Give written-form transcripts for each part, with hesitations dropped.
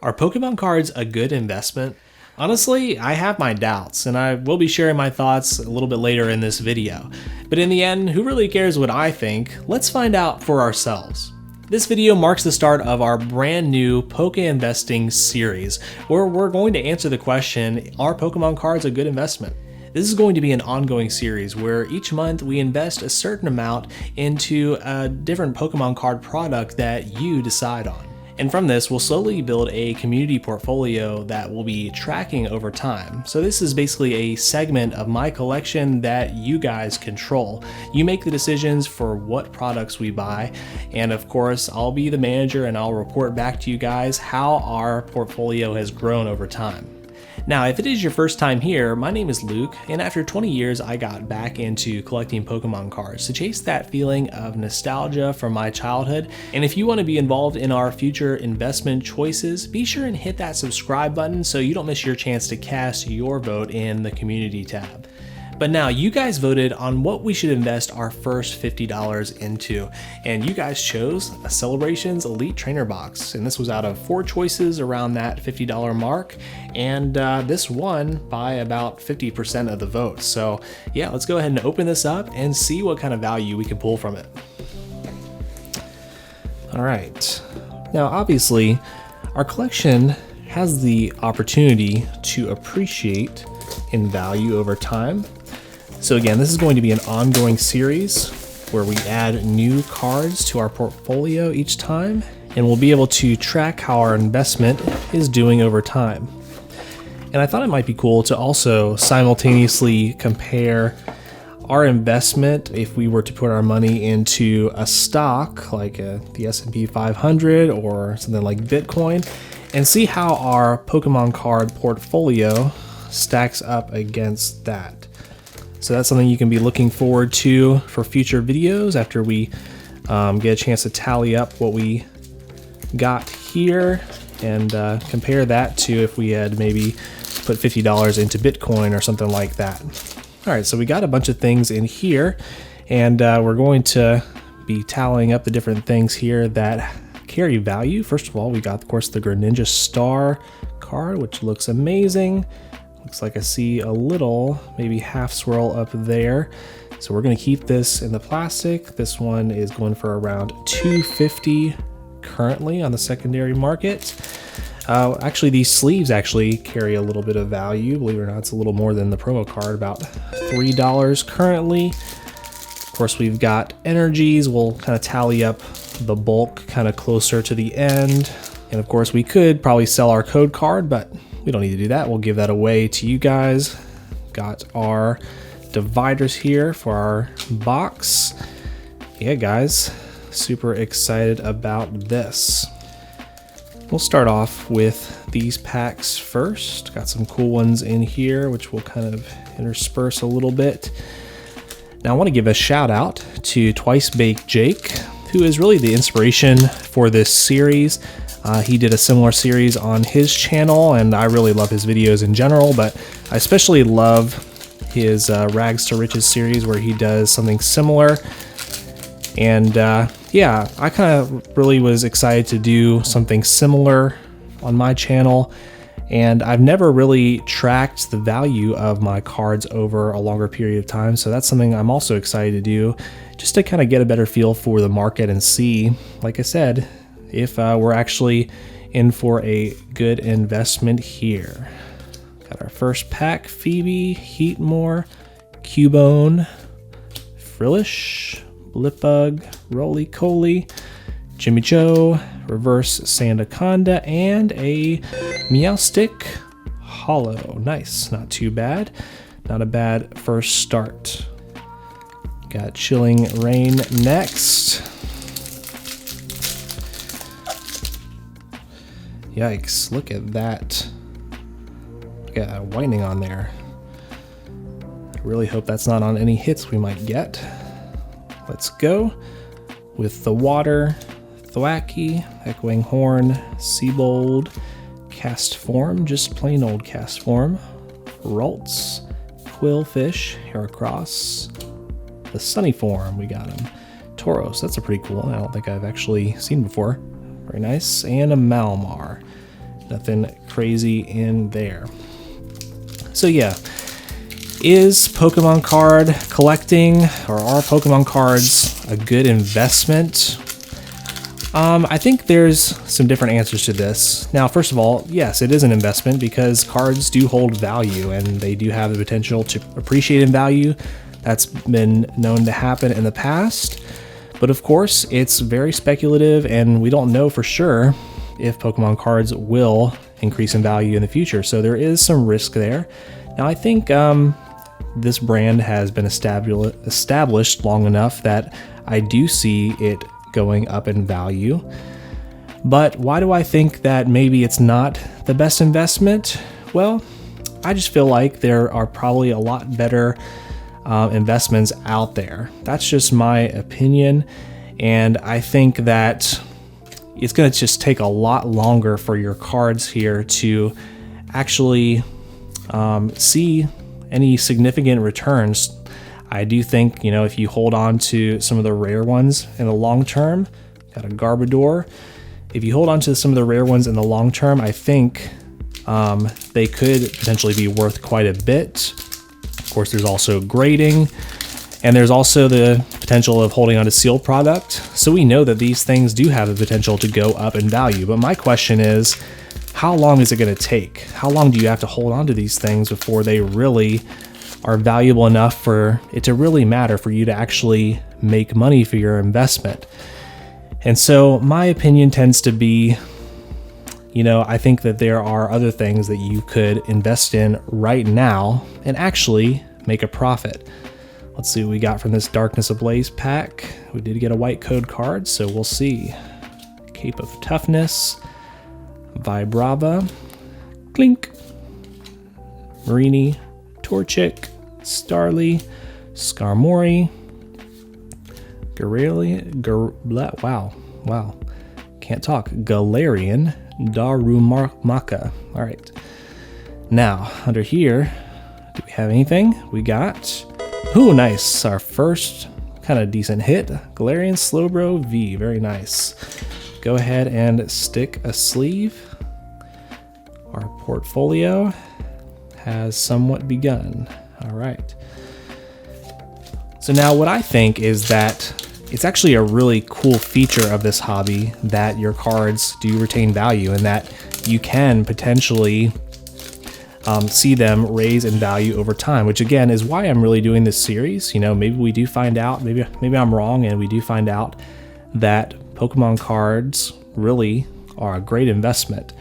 Are Pokemon cards a good investment? Honestly, I have my doubts, and I will be sharing my thoughts a little bit later in this video. But in the end, who really cares what I think? Let's find out for ourselves. This video marks the start of our brand new Poke Investing series, where we're going to answer the question, are Pokemon cards a good investment? This is going to be an ongoing series where each month we invest a certain amount into a different Pokemon card product that you decide on. And from this, we'll slowly build a community portfolio that will be tracking over time. So this is basically a segment of my collection that you guys control. You make the decisions for what products we buy. And of course, I'll be the manager and I'll report back to you guys how our portfolio has grown over time. Now, if it is your first time here, my name is Luke, and after 20 years, I got back into collecting Pokemon cards to chase that feeling of nostalgia from my childhood. And if you want to be involved in our future investment choices, be sure and hit that subscribe button so you don't miss your chance to cast your vote in the community tab. But now, you guys voted on what we should invest our first $50 into, and you guys chose a Celebrations Elite Trainer Box, and this was out of 4 choices around that $50 mark, and this won by about 50% of the votes. So yeah, let's go ahead and open this up and see what kind of value we can pull from it. All right, now obviously, our collection has the opportunity to appreciate in value over time. So again, this is going to be an ongoing series where we add new cards to our portfolio each time, and we'll be able to track how our investment is doing over time. And I thought it might be cool to also simultaneously compare our investment if we were to put our money into a stock like the S&P 500 or something like Bitcoin, and see how our Pokemon card portfolio stacks up against that. So that's something you can be looking forward to for future videos after we get a chance to tally up what we got here and compare that to if we had maybe put $50 into Bitcoin or something like that. All right, so we got a bunch of things in here, and we're going to be tallying up the different things here that carry value. First of all, we got, of course, the Greninja Star card, which looks amazing. Looks like I see a little, maybe half swirl up there. So we're gonna keep this in the plastic. This one is going for around $250 currently on the secondary market. Actually, these sleeves actually carry a little bit of value. Believe it or not, it's a little more than the promo card, about $3 currently. Of course, we've got energies. We'll kind of tally up the bulk kind of closer to the end. And of course, we could probably sell our code card, but we don't need to do that. We'll give that away to you guys. Got our dividers here for our box. Yeah, guys, super excited about this. We'll start off with these packs first. Got some cool ones in here, which we'll kind of intersperse a little bit. Now I want to give a shout out to Twice Baked Jake, who is really the inspiration for this series. He did a similar series on his channel, and I really love his videos in general, but I especially love his Rags to Riches series where he does something similar. And yeah, I kind of really was excited to do something similar on my channel, and I've never really tracked the value of my cards over a longer period of time, so that's something I'm also excited to do, just to kind of get a better feel for the market and see, like I said, if we're actually in for a good investment here. Got our first pack: Phoebe, Heatmore, Cubone, Frillish, Blipbug, Roly-Coly, Jimmy Joe, Reverse Sandaconda, and a Meowstic Hollow. Nice, not too bad. Not a bad first start. Got Chilling Rain next. Yikes, look at that. Got a whining on there. I really hope that's not on any hits we might get. Let's go with the water, Thwackey, Echoing Horn, Seabold, Cast Form, just plain old Cast Form, Ralts, Quillfish, Heracross, the Sunny Form, we got him, Tauros, that's a pretty cool one, I don't think I've actually seen before, very nice, and a Malmar. Nothing crazy in there. So yeah, is Pokemon card collecting, or are Pokemon cards a good investment? I think there's some different answers to this. Now, first of all, yes, it is an investment because cards do hold value and they do have the potential to appreciate in value. That's been known to happen in the past. But of course, it's very speculative and we don't know for sure if Pokemon cards will increase in value in the future. So there is some risk there. Now, I think this brand has been established long enough that I do see it going up in value. But why do I think that maybe it's not the best investment? Well, I just feel like there are probably a lot better investments out there. That's just my opinion. And I think that it's going to just take a lot longer for your cards here to actually see any significant returns. I do think, if you hold on to some of the rare ones in the long term, got a Garbodor. If you hold on to some of the rare ones in the long term, I think they could potentially be worth quite a bit. Of course, there's also grading, and there's also the potential of holding on to sealed product. So we know that these things do have the potential to go up in value. But my question is, how long is it going to take? How long do you have to hold on to these things before they really are valuable enough for it to really matter for you to actually make money for your investment? And so my opinion tends to be, I think that there are other things that you could invest in right now and actually make a profit. Let's see what we got from this Darkness Ablaze pack. We did get a white code card, so we'll see. Cape of Toughness, Vibrava, Clink, Marini, Torchic, Starly, Skarmory, Galarian, Darumaka. All right. Now, under here, do we have anything? We got, nice. Our first kind of decent hit. Galarian Slowbro V, very nice. Go ahead and stick a sleeve. Our portfolio has somewhat begun. All right. So now what I think is that it's actually a really cool feature of this hobby that your cards do retain value and that you can potentially see them raise in value over time, which again is why I'm really doing this series. Maybe we do find out, maybe I'm wrong, and we do find out that Pokemon cards really are a great investment.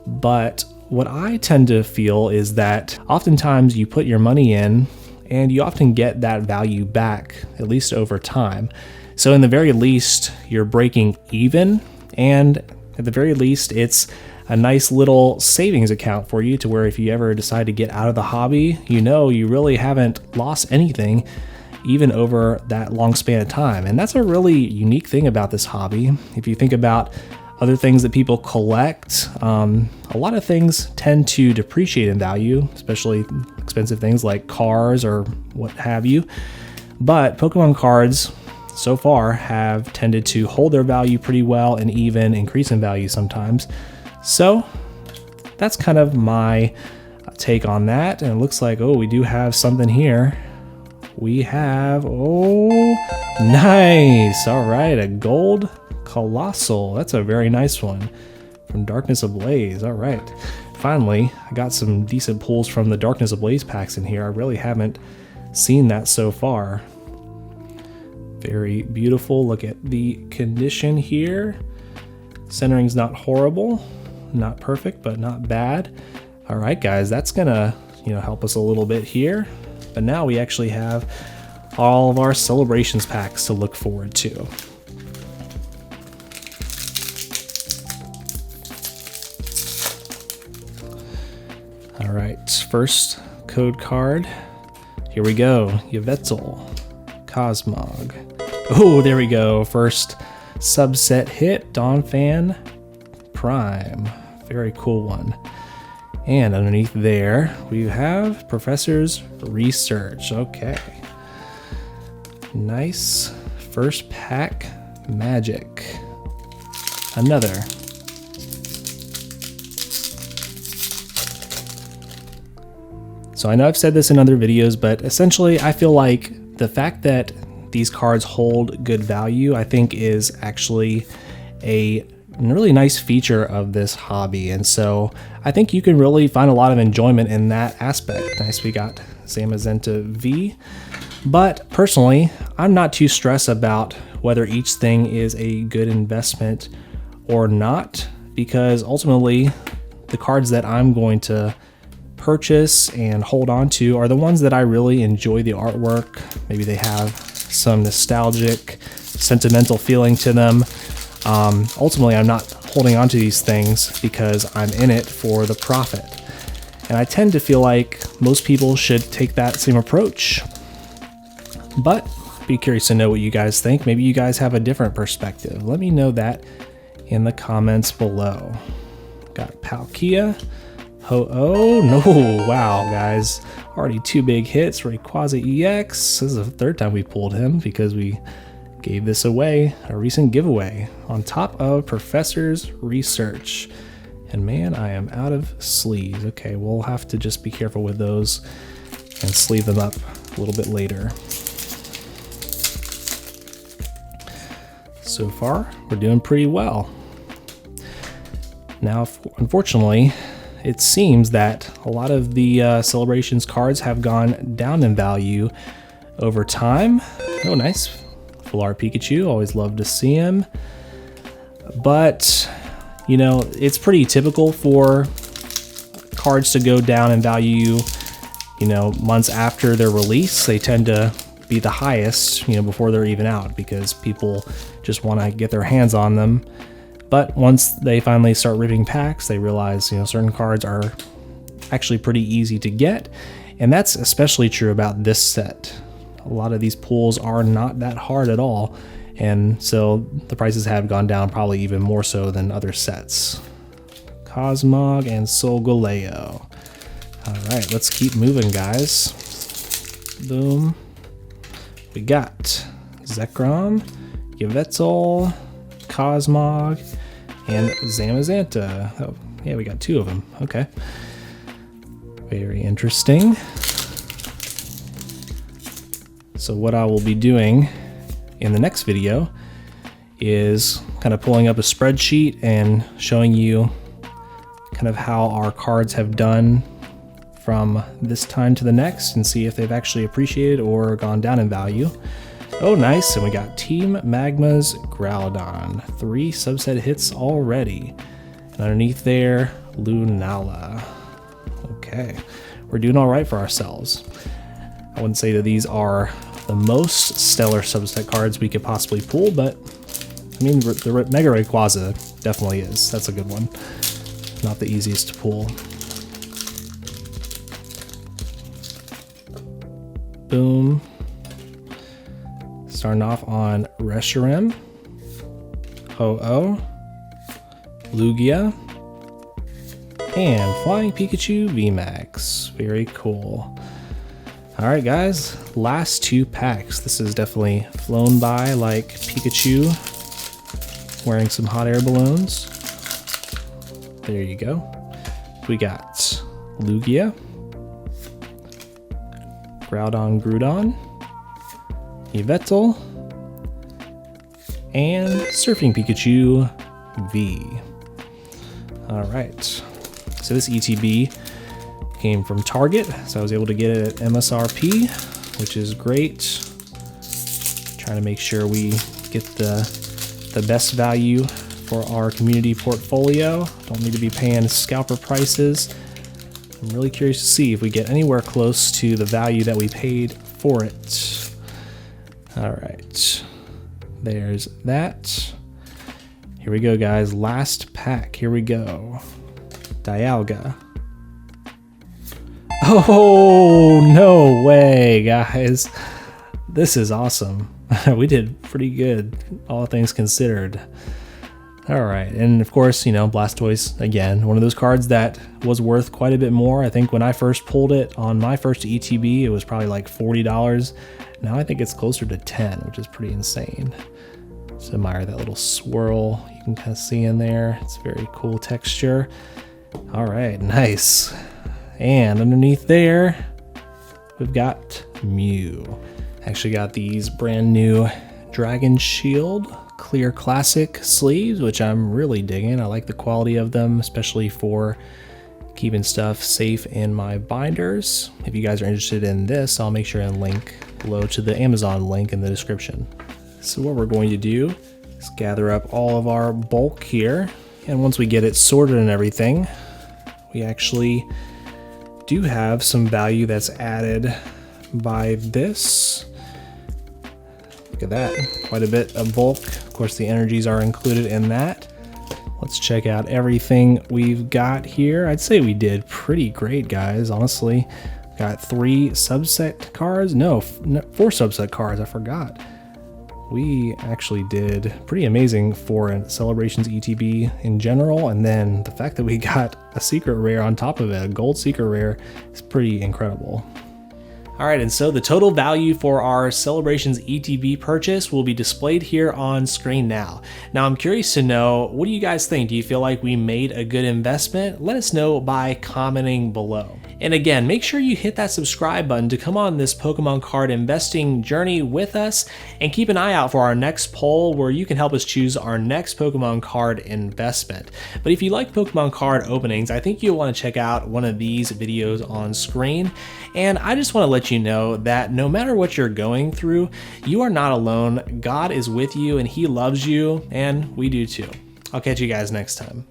But what I tend to feel is that oftentimes you put your money in and you often get that value back, at least over time. So in the very least, you're breaking even, and at the very least, it's a nice little savings account for you to where if you ever decide to get out of the hobby, you really haven't lost anything even over that long span of time. And that's a really unique thing about this hobby. If you think about other things that people collect, a lot of things tend to depreciate in value, especially expensive things like cars or what have you. But Pokemon cards so far have tended to hold their value pretty well and even increase in value sometimes. So that's kind of my take on that. And it looks like, we do have something here. We have, nice. All right, a gold Colossal. That's a very nice one from Darkness Ablaze. All right. Finally, I got some decent pulls from the Darkness Ablaze packs in here. I really haven't seen that so far. Very beautiful. Look at the condition here. Centering's not horrible. Not perfect, but not bad. All right, guys, that's gonna, help us a little bit here. But now we actually have all of our celebrations packs to look forward to. All right, first code card. Here we go. Yveltal, Cosmog. Oh, there we go. First subset hit, Donphan Prime. Very cool one. And underneath there, we have Professor's Research. Okay. Nice. First pack, Magic. Another. So I know I've said this in other videos, but essentially I feel like the fact that these cards hold good value, I think is actually a really nice feature of this hobby. And so I think you can really find a lot of enjoyment in that aspect. Nice, we got Zamazenta V. But personally, I'm not too stressed about whether each thing is a good investment or not, because ultimately the cards that I'm going to purchase and hold on to are the ones that I really enjoy the artwork. Maybe they have some nostalgic, sentimental feeling to them. Ultimately, I'm not holding on to these things because I'm in it for the profit. And I tend to feel like most people should take that same approach. But be curious to know what you guys think. Maybe you guys have a different perspective. Let me know that in the comments below. Got Palkia. Ho-Oh, no, wow, guys. Already 2 big hits. Rayquaza Ex. This is the 3rd time we pulled him because we gave this away, a recent giveaway, on top of Professor's Research. And man, I am out of sleeves. Okay, we'll have to just be careful with those and sleeve them up a little bit later. So far, we're doing pretty well. Now, unfortunately, it seems that a lot of the Celebrations cards have gone down in value over time. Oh, nice. Full art Pikachu, always love to see him. But, you know, it's pretty typical for cards to go down in value, you know, months after their release. They tend to be the highest, you know, before they're even out, because people just want to get their hands on them. But once they finally start ripping packs, they realize, you know, certain cards are actually pretty easy to get. And that's especially true about this set. A lot of these pulls are not that hard at all. And so the prices have gone down probably even more so than other sets. Cosmog and Solgaleo. All right, let's keep moving, guys. Boom. We got Zekrom, Yveltal, Cosmog, and Zamazenta. Oh, yeah, we got 2 of them. Okay. Very interesting. So what I will be doing in the next video is kind of pulling up a spreadsheet and showing you kind of how our cards have done from this time to the next and see if they've actually appreciated or gone down in value. Oh, nice. And we got Team Magma's Groudon. 3 subset hits already. And underneath there, Lunala. Okay. We're doing all right for ourselves. I wouldn't say that these are the most stellar subset cards we could possibly pull, but I mean, the Mega Rayquaza definitely is. That's a good one. Not the easiest to pull. Boom. Starting off on Reshiram, Ho-Oh, Lugia, and Flying Pikachu VMAX. Very cool. Alright guys, last 2 packs. This has definitely flown by like Pikachu wearing some hot air balloons. There you go. We got Lugia, Groudon, Yveltal, and Surfing Pikachu V. Alright, so this ETB came from Target, so I was able to get it at MSRP, which is great. Trying to make sure we get the best value for our community portfolio. Don't need to be paying scalper prices. I'm really curious to see if we get anywhere close to the value that we paid for it. All right, there's that. Here we go, guys. Last pack. Here we go. Dialga. Oh, no way, guys. This is awesome. We did pretty good, all things considered. All right, and of course, you know, Blastoise, again, one of those cards that was worth quite a bit more. I think when I first pulled it on my first ETB, it was probably like $40. Now I think it's closer to 10, which is pretty insane. Just admire that little swirl you can kind of see in there. It's very cool texture. All right, nice. And underneath there, we've got Mew. Actually got these brand new Dragon Shield Clear Classic sleeves, which I'm really digging. I like the quality of them, especially for keeping stuff safe in my binders. If you guys are interested in this, I'll make sure and link below to the Amazon link in the description. So what we're going to do is gather up all of our bulk here. And once we get it sorted and everything, we actually do have some value that's added by this. Look at that, quite a bit of bulk. Of course, the energies are included in that. Let's check out everything we've got here. I'd say we did pretty great, guys, honestly. Got 3 subset cards. No, 4 subset cards, I forgot. We actually did pretty amazing for Celebrations ETB in general, and then the fact that we got a secret rare on top of it, a gold secret rare, is pretty incredible. All right, and so the total value for our Celebrations ETB purchase will be displayed here on screen now. Now, I'm curious to know, what do you guys think? Do you feel like we made a good investment? Let us know by commenting below. And again, make sure you hit that subscribe button to come on this Pokemon card investing journey with us, and keep an eye out for our next poll where you can help us choose our next Pokemon card investment. But if you like Pokemon card openings, I think you'll want to check out one of these videos on screen. And I just want to let you know that no matter what you're going through, you are not alone. God is with you and He loves you, and we do too. I'll catch you guys next time.